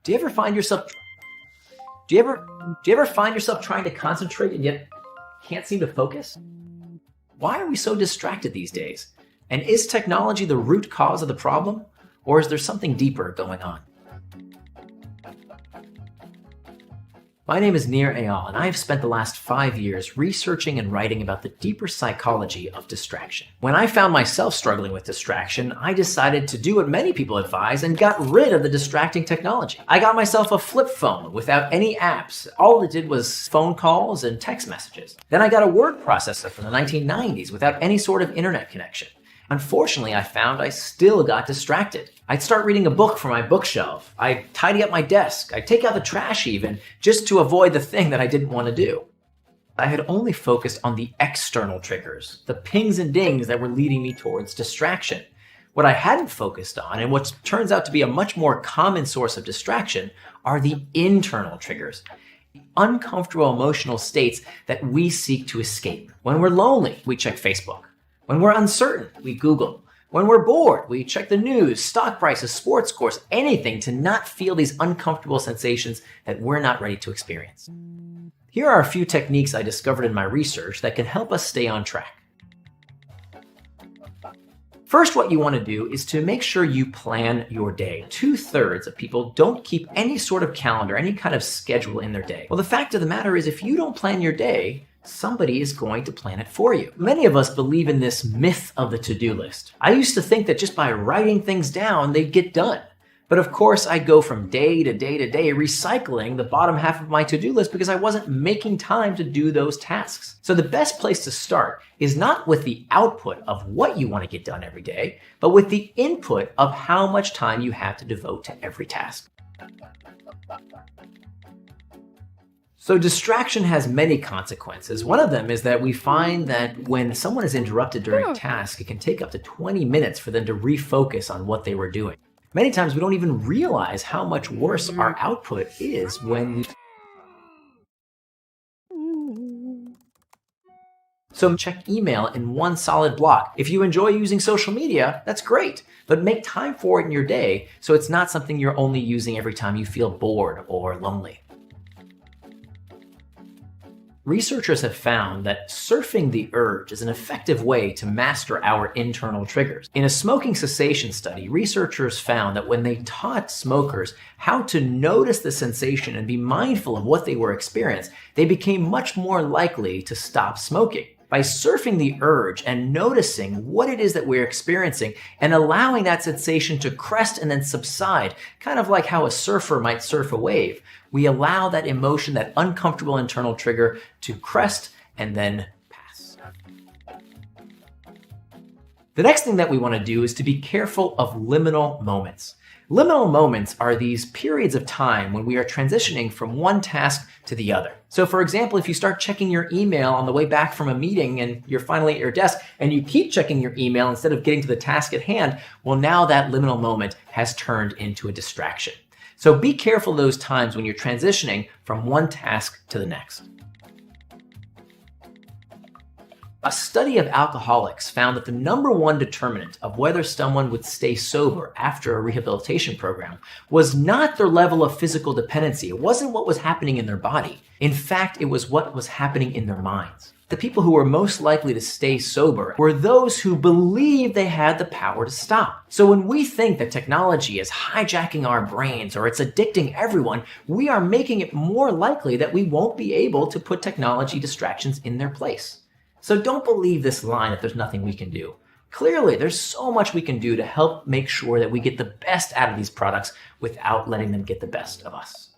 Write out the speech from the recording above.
Do you ever find yourself do you ever find yourself trying to concentrate and yet can't seem to focus? Why are we so distracted these days? And is technology the root cause of the problem? Or is there something deeper going on? My name is Nir Eyal, and I have spent the last 5 years researching and writing about the deeper psychology of distraction. When I found myself struggling with distraction, I decided to do what many people advise and got rid of the distracting technology. I got myself a flip phone without any apps. All it did was phone calls and text messages. Then I got a word processor from the 1990s without any sort of internet connection. Unfortunately, I found I still got distracted. I'd start reading a book from my bookshelf. I'd tidy up my desk. I'd take out the trash even, just to avoid the thing that I didn't want to do. I had only focused on the external triggers, the pings and dings that were leading me towards distraction. What I hadn't focused on, and what turns out to be a much more common source of distraction, are the internal triggers. Uncomfortable emotional states that we seek to escape. When we're lonely, we check Facebook. When we're uncertain, we Google. When we're bored, we check the news, stock prices, sports scores, anything to not feel these uncomfortable sensations that we're not ready to experience. Here are a few techniques I discovered in my research that can help us stay on track. First, what you want to do is to make sure you plan your day. 2/3 of people don't keep any sort of calendar, any kind of schedule in their day. Well, the fact of the matter is, if you don't plan your day, somebody is going to plan it for you. Many of us believe in this myth of the to-do list. I used to think that just by writing things down, they'd get done. But of course, I'd go from day to day to day, recycling the bottom half of my to-do list because I wasn't making time to do those tasks. So the best place to start is not with the output of what you want to get done every day, but with the input of how much time you have to devote to every task. So distraction has many consequences. One of them is that we find that when someone is interrupted during a task, it can take up to 20 minutes for them to refocus on what they were doing. Many times we don't even realize how much worse our output is when So check email in one solid block. If you enjoy using social media, that's great, but make time for it in your day so it's not something you're only using every time you feel bored or lonely. Researchers have found that surfing the urge is an effective way to master our internal triggers. In a smoking cessation study, researchers found that when they taught smokers how to notice the sensation and be mindful of what they were experiencing, they became much more likely to stop smoking. By surfing the urge and noticing what it is that we're experiencing and allowing that sensation to crest and then subside, kind of like how a surfer might surf a wave, we allow that emotion, that uncomfortable internal trigger, to crest and then pass. The next thing that we want to do is to be careful of liminal moments. Liminal moments are these periods of time when we are transitioning from one task to the other. So for example, if you start checking your email on the way back from a meeting and you're finally at your desk and you keep checking your email instead of getting to the task at hand, well, now that liminal moment has turned into a distraction. So be careful those times when you're transitioning from one task to the next. A study of alcoholics found that the #1 determinant of whether someone would stay sober after a rehabilitation program was not their level of physical dependency. It wasn't what was happening in their body. In fact, it was what was happening in their minds. The people who were most likely to stay sober were those who believed they had the power to stop. So when we think that technology is hijacking our brains or it's addicting everyone, we are making it more likely that we won't be able to put technology distractions in their place. So don't believe this line that there's nothing we can do. Clearly, there's so much we can do to help make sure that we get the best out of these products without letting them get the best of us.